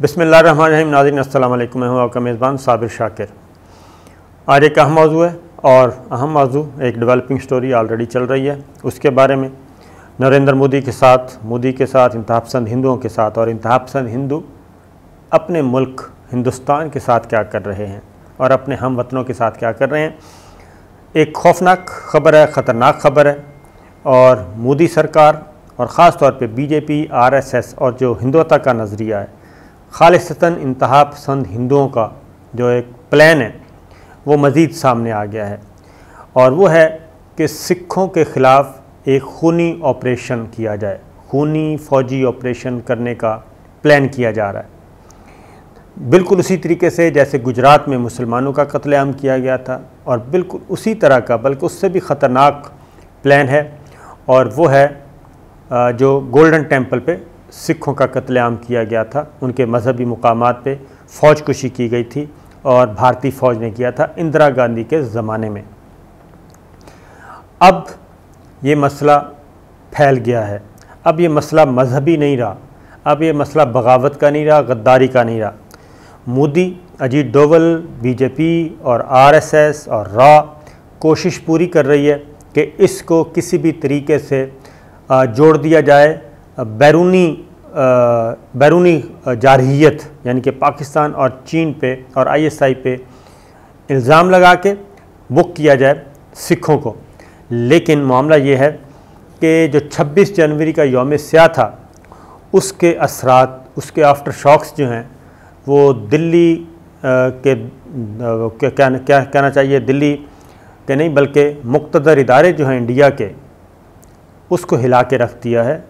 बिस्मिल्लाहिर्रहमानिर्रहीम। नाज़रीन अस्सलाम वालेकुम। मैं हूँ आपका मेज़बान साबिर शाकिर। आज एक अहम मौजू है और अहम मौजू एक डेवलपिंग स्टोरी ऑलरेडी चल रही है, उसके बारे में नरेंद्र मोदी के साथ इंतहापसंद हिंदुओं के साथ और इंतहापसंद हिंदू अपने मुल्क हिंदुस्तान के साथ क्या कर रहे हैं और अपने हम वतनों के साथ क्या कर रहे हैं। एक खौफनाक ख़बर है, ख़तरनाक ख़बर है और मोदी सरकार और ख़ास तौर पे बीजेपी, आरएसएस और जो हिंदुत्व का नज़रिया है, खालिस्तन इंतहापसंद हिंदुओं का जो एक प्लान है वो मज़ीद सामने आ गया है और वो है कि सिखों के ख़िलाफ़ एक खूनी ऑपरेशन किया जाए, खूनी फ़ौजी ऑपरेशन करने का प्लान किया जा रहा है। बिल्कुल उसी तरीके से जैसे गुजरात में मुसलमानों का कत्लेआम किया गया था और बिल्कुल उसी तरह का बल्कि उससे भी ख़तरनाक प्लान है और वो है जो गोल्डन टेम्पल पे सिखों का कत्लेआम किया गया था। उनके मजहबी मुकामात पे फ़ौजकुशी की गई थी और भारतीय फ़ौज ने किया था इंदिरा गांधी के ज़माने में। अब ये मसला फैल गया है। अब ये मसला मजहबी नहीं रहा, अब ये मसला बगावत का नहीं रहा, गद्दारी का नहीं रहा। मोदी, अजीत डोवल, बीजेपी और आरएसएस और रा कोशिश पूरी कर रही है कि इसको किसी भी तरीके से जोड़ दिया जाए बैरूनी जारहियत यानी कि पाकिस्तान और चीन पे और आईएसआई पे इल्ज़ाम लगा के बुक किया जाए सिखों को। लेकिन मामला ये है कि जो 26 जनवरी का यौम स्याह था उसके असरात, उसके आफ्टर शॉक्स जो हैं वो दिल्ली के क्या कहना चाहिए, दिल्ली के नहीं बल्कि मुक़्तदर इदारे जो हैं इंडिया के, उसको हिला के रख दिया है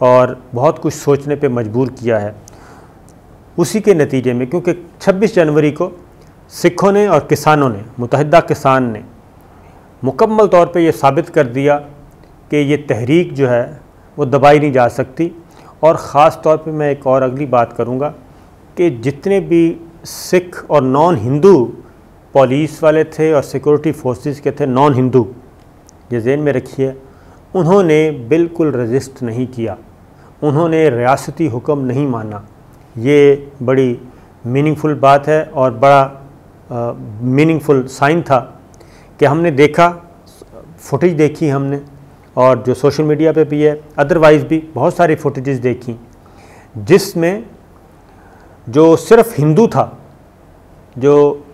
और बहुत कुछ सोचने पे मजबूर किया है। उसी के नतीजे में क्योंकि 26 जनवरी को सिखों ने और किसानों ने, मुत्तहिदा किसान ने मुकम्मल तौर पे ये साबित कर दिया कि ये तहरीक जो है वो दबाई नहीं जा सकती। और ख़ास तौर पे मैं एक और अगली बात करूँगा कि जितने भी सिख और नॉन हिंदू पुलिस वाले थे और सिक्योरिटी फोर्सेस के थे नॉन हिंदू, ये ज़हन में रखिए, उन्होंने बिल्कुल रजिस्ट नहीं किया, उन्होंने रियासती हुक्म नहीं माना। ये बड़ी मीनिंगफुल बात है और बड़ा मीनिंगफुल साइन था कि हमने देखा, फुटेज देखी हमने और जो सोशल मीडिया पे भी है, अदरवाइज़ भी बहुत सारी फुटेजेस देखी जिसमें जो सिर्फ हिंदू था, जो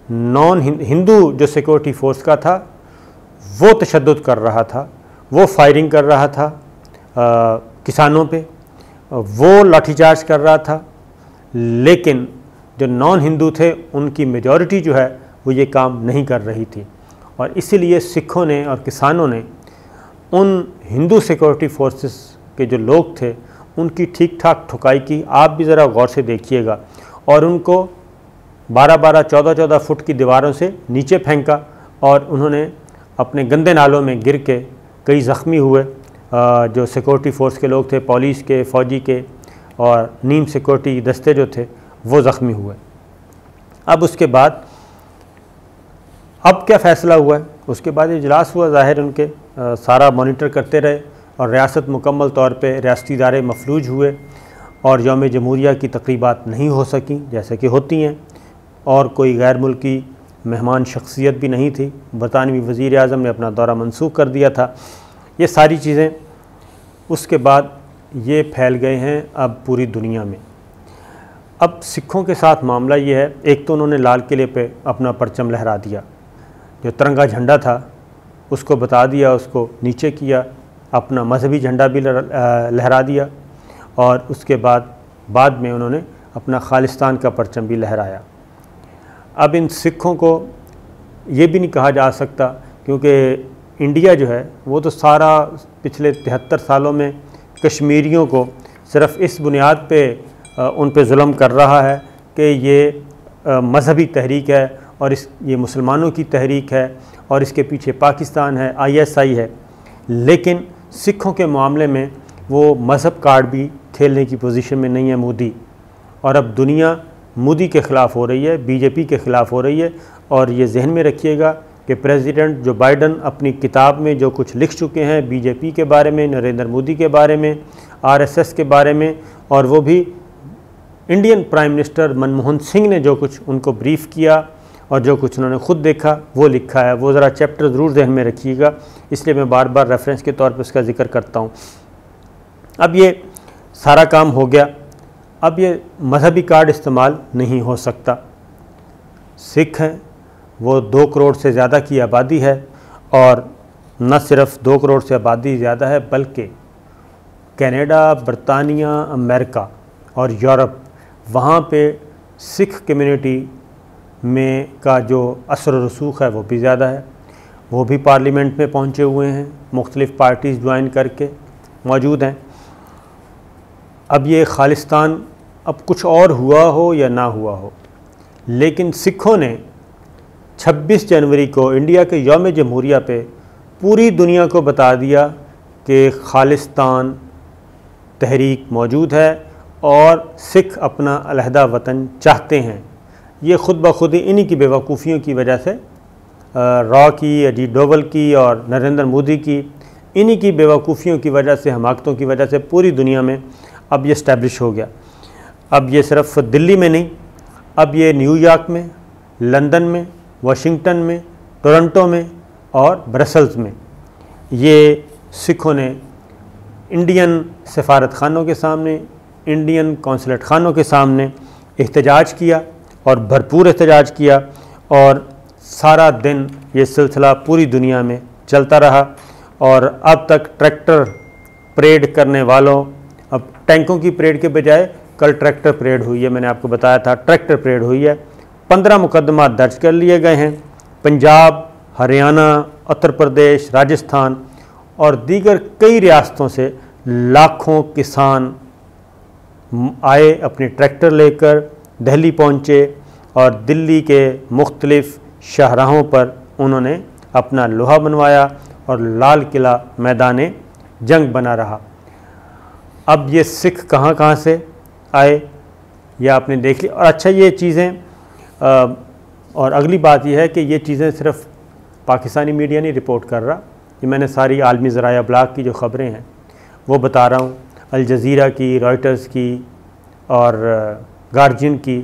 नॉन हिंदू जो सिक्योरिटी फोर्स का था वो तशद्दुद कर रहा था, वो फायरिंग कर रहा था किसानों पे, वो लाठीचार्ज कर रहा था। लेकिन जो नॉन हिंदू थे उनकी मेजॉरिटी जो है वो ये काम नहीं कर रही थी और इसीलिए सिखों ने और किसानों ने उन हिंदू सिक्योरिटी फोर्सेस के जो लोग थे उनकी ठीक ठाक ठुकाई की। आप भी ज़रा गौर से देखिएगा और उनको 12-12, 14-14 फुट की दीवारों से नीचे फेंका और उन्होंने अपने गंदे नालों में गिर के कई ज़ख्मी हुए। जो सिक्योरिटी फोर्स के लोग थे, पुलिस के, फ़ौजी के और नीम सिक्योरिटी दस्ते जो थे वो ज़ख्मी हुए। अब उसके बाद अब क्या फ़ैसला हुआ है, उसके बाद इजलास हुआ, ज़ाहिर उनके सारा मॉनिटर करते रहे और रियासत मुकम्मल तौर पे रियासती इदारे मफलूज हुए और यौम जमहूरिया की तकरीबात नहीं हो सकी जैसे कि होती हैं और कोई गैर मुल्की मेहमान शख्सियत भी नहीं थी। बरतानवी वज़ीर आज़म ने अपना दौरा मनसूख कर दिया था। ये सारी चीज़ें उसके बाद ये फैल गए हैं अब पूरी दुनिया में। अब सिखों के साथ मामला ये है, एक तो उन्होंने लाल किले पे अपना परचम लहरा दिया, जो तिरंगा झंडा था उसको बता दिया, उसको नीचे किया, अपना मजहबी झंडा भी लहरा दिया और उसके बाद में उन्होंने अपना खालिस्तान का परचम भी लहराया। अब इन सिखों को ये भी नहीं कहा जा सकता क्योंकि इंडिया जो है वो तो सारा पिछले 73 सालों में कश्मीरियों को सिर्फ़ इस बुनियाद पे उन पे जुल्म कर रहा है कि ये मजहबी तहरीक है और ये मुसलमानों की तहरीक है और इसके पीछे पाकिस्तान है, आईएसआई है। लेकिन सिखों के मामले में वो मज़हब कार्ड भी खेलने की पोजीशन में नहीं है मोदी। और अब दुनिया मोदी के ख़िलाफ़ हो रही है, बीजेपी के ख़िलाफ़ हो रही है। और ये जहन में रखिएगा कि प्रेसिडेंट जो बाइडन अपनी किताब में जो कुछ लिख चुके हैं बीजेपी के बारे में, नरेंद्र मोदी के बारे में, आरएसएस के बारे में, और वो भी Indian prime minister Manmohan Singh ने जो कुछ उनको ब्रीफ किया और जो कुछ उन्होंने ख़ुद देखा वो लिखा है, वो ज़रा चैप्टर ज़रूर ज़हन में रखिएगा, इसलिए मैं बार बार रेफरेंस के तौर पर उसका जिक्र करता हूँ। अब ये सारा काम हो गया, अब ये मजहबी कार्ड इस्तेमाल नहीं हो सकता। सिख हैं, वो 2 करोड़ से ज़्यादा की आबादी है, और न सिर्फ 2 करोड़ से आबादी ज़्यादा है बल्कि कनाडा, बरतानिया, अमेरिका और यूरोप, वहाँ पे सिख कम्युनिटी में का जो असर व रसूख है वो भी ज़्यादा है। वो भी पार्लियामेंट में पहुँचे हुए हैं, मुख्तलिफ़ पार्टीज़ ज्वाइन करके मौजूद हैं। अब ये खालिस्तान अब कुछ और हुआ हो या ना हुआ हो, लेकिन सिखों ने 26 जनवरी को इंडिया के यौम जमहूरिया पे पूरी दुनिया को बता दिया कि खालिस्तान तहरीक मौजूद है और सिख अपना अलहदा वतन चाहते हैं। ये ख़ुद ब खुद ही इन्हीं की बेवकूफ़ियों की वजह से, रॉ की, अजीत डोवल की और नरेंद्र मोदी की, इन्हीं की बेवकूफ़ियों की वजह से, हमाकतों की वजह से पूरी दुनिया में अब ये इस्टेब्लिश हो गया। अब ये सिर्फ दिल्ली में नहीं, अब ये न्यूयॉर्क में, लंदन में, वाशिंगटन में, टोरंटो में और ब्रसल्स में ये सिखों ने इंडियन सफारत खानों के सामने, इंडियन कौंसलेट खानों के सामने एहतजाज किया और भरपूर एहतजाज किया, और सारा दिन ये सिलसिला पूरी दुनिया में चलता रहा। और अब तक ट्रैक्टर परेड करने वालों, अब टैंकों की परेड के बजाय कल ट्रैक्टर परेड हुई है, मैंने आपको बताया था ट्रैक्टर परेड हुई है। 15 मुकदमा दर्ज कर लिए गए हैं। पंजाब, हरियाणा, उत्तर प्रदेश, राजस्थान और दीगर कई रियासतों से लाखों किसान आए, अपने ट्रैक्टर लेकर दिल्ली पहुँचे और दिल्ली के मुख्तलिफ़ शाहराहों पर उन्होंने अपना लोहा बनवाया और लाल किला मैदान जंग बना रहा। अब ये सिख कहाँ कहाँ से आए यह आपने देख लिया। और अच्छा, ये चीज़ें और अगली बात यह है कि ये चीज़ें सिर्फ पाकिस्तानी मीडिया नहीं रिपोर्ट कर रहा, ये मैंने सारी आलमी ज़राया अबलाग की जो ख़बरें हैं वो बता रहा हूँ, अल जज़ीरा की, रॉयटर्स की और गार्जियन की,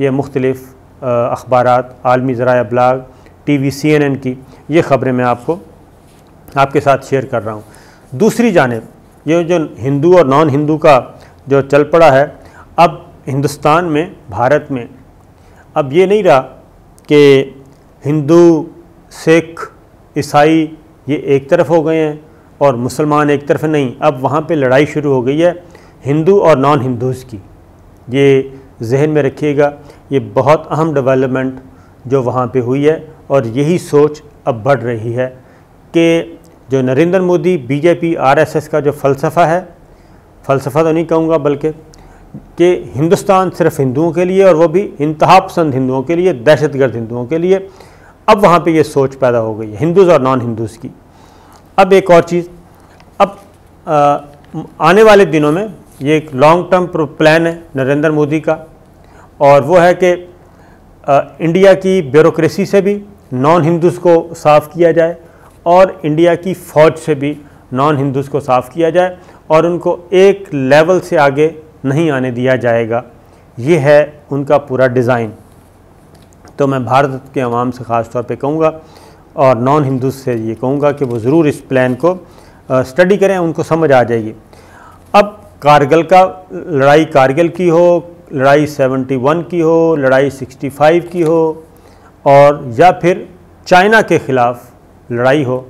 ये मुख्तलिफ़ अखबारात, आलमी ज़राया अबलाग, TV CNN की ये ख़बरें मैं आपके साथ शेयर कर रहा हूँ। दूसरी जानिब ये जो हिंदू और नॉन हिंदू का जो चल पड़ा है, अब हिंदुस्तान में, भारत में अब ये नहीं रहा कि हिंदू, सिख, ईसाई ये एक तरफ हो गए हैं और मुसलमान एक तरफ नहीं। अब वहाँ पे लड़ाई शुरू हो गई है हिंदू और नॉन हिंदूज़ की। ये जहन में रखिएगा, ये बहुत अहम डेवलपमेंट जो वहाँ पे हुई है, और यही सोच अब बढ़ रही है कि जो नरेंद्र मोदी, BJP, RSS का जो फ़लसफ़ा है, फ़लसफ़ा तो नहीं कहूँगा बल्कि कि हिंदुस्तान सिर्फ हिंदुओं के लिए और वो भी इंतहा पसंद हिंदुओं के लिए, दहशतगर्द हिंदुओं के लिए, अब वहाँ पे ये सोच पैदा हो गई है हिंदूज़ और नॉन हिंदूज़ की। अब एक और चीज़, अब आने वाले दिनों में ये एक लॉन्ग टर्म प्लान है नरेंद्र मोदी का, और वो है कि इंडिया की ब्यूरोक्रेसी से भी नॉन हिंदूज़ को साफ़ किया जाए और इंडिया की फ़ौज से भी नॉन हिंदूज़ को साफ़ किया जाए और उनको एक लेवल से आगे नहीं आने दिया जाएगा। ये है उनका पूरा डिज़ाइन। तो मैं भारत के अवाम से ख़ास तौर पे कहूँगा और नॉन हिंदूज़ से ये कहूँगा कि वो ज़रूर इस प्लान को स्टडी करें, उनको समझ आ जाएगी। अब कारगिल का, लड़ाई कारगिल की हो, लड़ाई 71 की हो, लड़ाई 65 की हो, और या फिर चाइना के ख़िलाफ़ लड़ाई हो,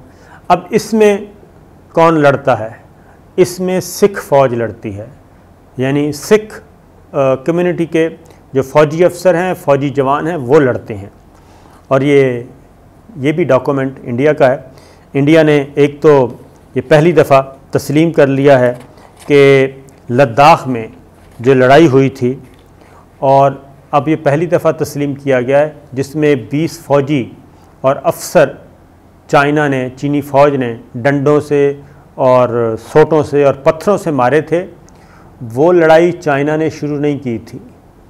अब इसमें कौन लड़ता है? इसमें सिख फ़ौज लड़ती है, यानी सिख कम्युनिटी के जो फ़ौजी अफसर हैं, फ़ौजी जवान हैं, वो लड़ते हैं। और ये भी डॉक्यूमेंट इंडिया का है। इंडिया ने एक तो ये पहली दफ़ा तस्लीम कर लिया है कि लद्दाख में जो लड़ाई हुई थी, और अब ये पहली दफ़ा तस्लीम किया गया है जिसमें 20 फ़ौजी और अफसर चाइना ने, चीनी फ़ौज ने डंडों से और सोटों से और पत्थरों से मारे थे। वो लड़ाई चाइना ने शुरू नहीं की थी।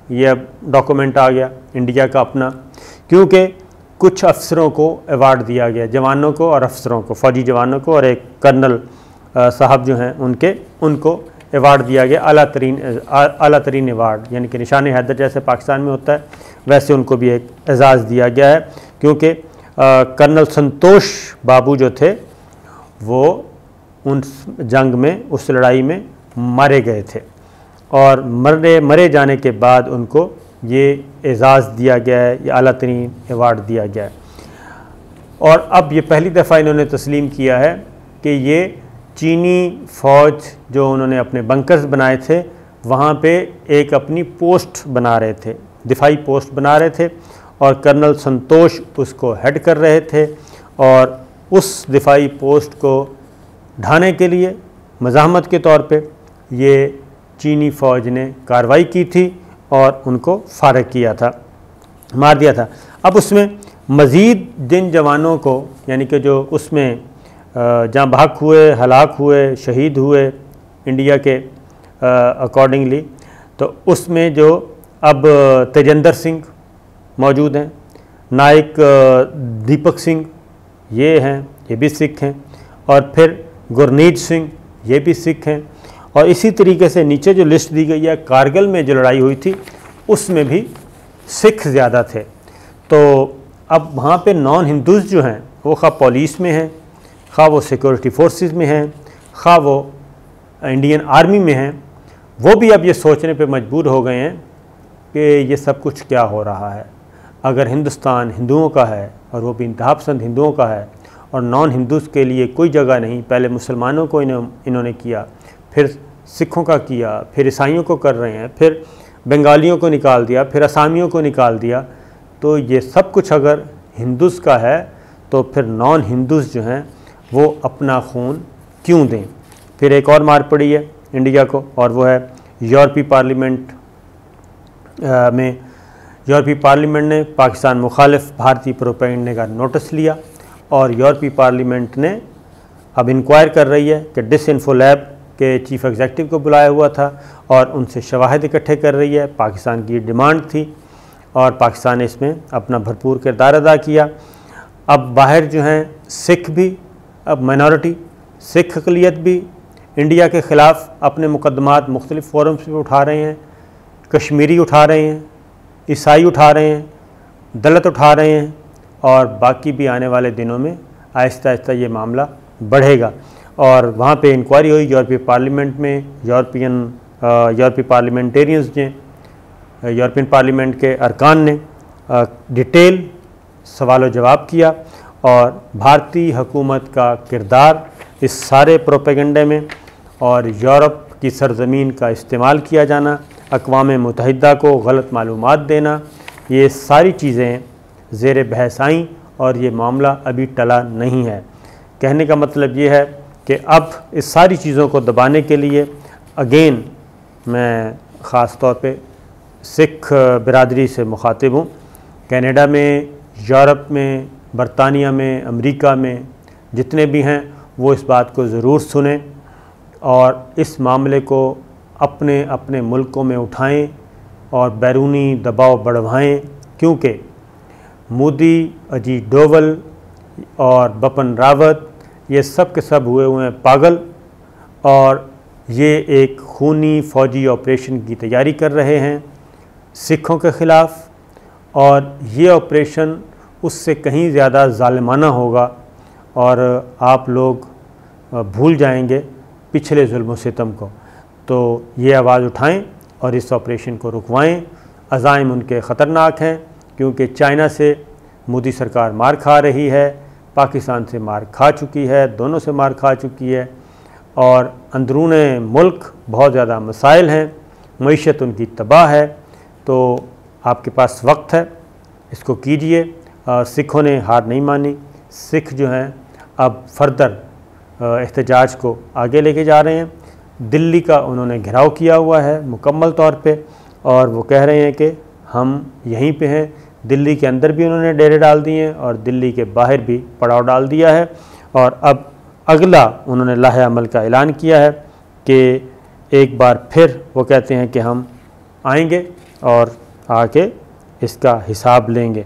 ये अब डॉक्यूमेंट आ गया इंडिया का अपना, क्योंकि कुछ अफसरों को अवार्ड दिया गया, जवानों को और अफसरों को, फ़ौजी जवानों को, और एक कर्नल साहब जो हैं उनको अवार्ड दिया गया, आला तरीन अवार्ड, यानी कि निशान हैदर जैसे पाकिस्तान में होता है वैसे उनको भी एक एजाज़ दिया गया है, क्योंकि कर्नल संतोष बाबू जो थे वो उन जंग में, उस लड़ाई में मारे गए थे और मरे जाने के बाद उनको ये एजाज़ दिया गया है, ये आला तरीन अवार्ड दिया गया है। और अब ये पहली दफ़ा इन्होंने तस्लीम किया है कि ये चीनी फ़ौज जो उन्होंने अपने बंकर्स बनाए थे वहाँ पे एक अपनी पोस्ट बना रहे थे, दिफाई पोस्ट बना रहे थे और कर्नल संतोष उसको हेड कर रहे थे और उस दिफाई पोस्ट को ढाने के लिए मज़ाहमत के तौर पे ये चीनी फ़ौज ने कार्रवाई की थी और उनको फारग किया था, मार दिया था। अब उसमें मज़ीद जिन जवानों को, यानी कि जो उसमें जहाँ बहक हुए, हलाक हुए, शहीद हुए इंडिया के अकॉर्डिंगली, तो उसमें जो अब तेजेंद्र सिंह मौजूद हैं, नायक दीपक सिंह ये हैं, ये भी सिख हैं, और फिर गुरनीत सिंह ये भी सिख हैं, और इसी तरीके से नीचे जो लिस्ट दी गई है, कारगिल में जो लड़ाई हुई थी उसमें भी सिख ज़्यादा थे। तो अब वहाँ पे नॉन हिंदूज़ जो हैं वो खा पुलिस में हैं, खा वो सिक्योरिटी फोर्सेस में हैं, खा वो इंडियन आर्मी में हैं, वो भी अब ये सोचने पे मजबूर हो गए हैं कि ये सब कुछ क्या हो रहा है। अगर हिंदुस्तान हिंदुओं का है और वो भी इंतहापसंद हिंदुओं का है और नॉन हिंदूज़ के लिए कोई जगह नहीं, पहले मुसलमानों को इन्होंने किया, फिर सिखों का किया, फिर ईसाइयों को कर रहे हैं, फिर बंगालियों को निकाल दिया, फिर असामियों को निकाल दिया, तो ये सब कुछ अगर हिंदूज़ का है तो फिर नॉन हिंदूज़ जो हैं वो अपना खून क्यों दें। फिर एक और मार पड़ी है इंडिया को, और वो है यूरोपीय पार्लियामेंट में यूरोपीय पार्लियामेंट ने पाकिस्तान मुखालिफ भारतीय प्रोपेगेंडा का नोटिस लिया और यूरोपीय पार्लियामेंट ने अब इंक्वायर कर रही है कि डिसइंफो लैब के चीफ़ एग्जेक्टिव को बुलाया हुआ था और उनसे शवाहिद इकट्ठे कर रही है। पाकिस्तान की डिमांड थी और पाकिस्तान ने इसमें अपना भरपूर किरदार अदा किया। अब बाहर जो हैं सिख भी, अब माइनॉरिटी सिख अक़लियत भी इंडिया के ख़िलाफ़ अपने मुकदमात मुख्तलिफ़ फोरम्स पर उठा रहे हैं, कश्मीरी उठा रहे हैं, ईसाई उठा रहे हैं, दलित उठा रहे हैं, और बाकी भी आने वाले दिनों में आहिस्ता आहिस्ता ये मामला बढ़ेगा। और वहाँ पे इंक्वायरी हुई यूरोपीय पार्लियामेंट में, यूरोपीय पार्लियामेंटेरियंस ने, यूरोपियन पार्लियामेंट के अरकान ने डिटेल सवाल जवाब किया और भारतीय हुकूमत का किरदार इस सारे प्रोपेगेंडे में और यूरोप की सरजमीन का इस्तेमाल किया जाना, अक़वाम मुत्तहिदा को गलत मालूमात देना, ये सारी चीज़ें ज़ेर बहस आईं और ये मामला अभी टला नहीं है। कहने का मतलब ये है कि अब इस सारी चीज़ों को दबाने के लिए अगेन मैं ख़ास तौर पे सिख बिरादरी से मुखातिब हूँ। कनाडा में, यूरोप में, बरतानिया में, अमेरिका में जितने भी हैं वो इस बात को ज़रूर सुनें और इस मामले को अपने अपने मुल्कों में उठाएं और बैरूनी दबाव बढ़वाएं, क्योंकि मोदी, अजीत डोवल और बपन रावत ये सब के सब हुए हैं पागल और ये एक खूनी फ़ौजी ऑपरेशन की तैयारी कर रहे हैं सिखों के ख़िलाफ़, और ये ऑपरेशन उससे कहीं ज़्यादा ज़ालिमाना होगा और आप लोग भूल जाएंगे पिछले जुल्म सितम को। तो ये आवाज़ उठाएं और इस ऑपरेशन को रुकवाएं। अज़ाइम उनके ख़तरनाक हैं क्योंकि चाइना से मोदी सरकार मार खा रही है, पाकिस्तान से मार खा चुकी है, दोनों से मार खा चुकी है और अंदरून मुल्क बहुत ज़्यादा मसाइल हैं, मईशत उनकी तबाह है। तो आपके पास वक्त है, इसको कीजिए। सिखों ने हार नहीं मानी, सिख जो हैं अब फर्दर एहतजाज को आगे लेके जा रहे हैं। दिल्ली का उन्होंने घेराव किया हुआ है मुकम्मल तौर पे और वो कह रहे हैं कि हम यहीं पे हैं। दिल्ली के अंदर भी उन्होंने डेरे डाल दिए हैं और दिल्ली के बाहर भी पड़ाव डाल दिया है और अब अगला उन्होंने लाहे अमल का ऐलान किया है कि एक बार फिर वो कहते हैं कि हम आएंगे और आके इसका हिसाब लेंगे।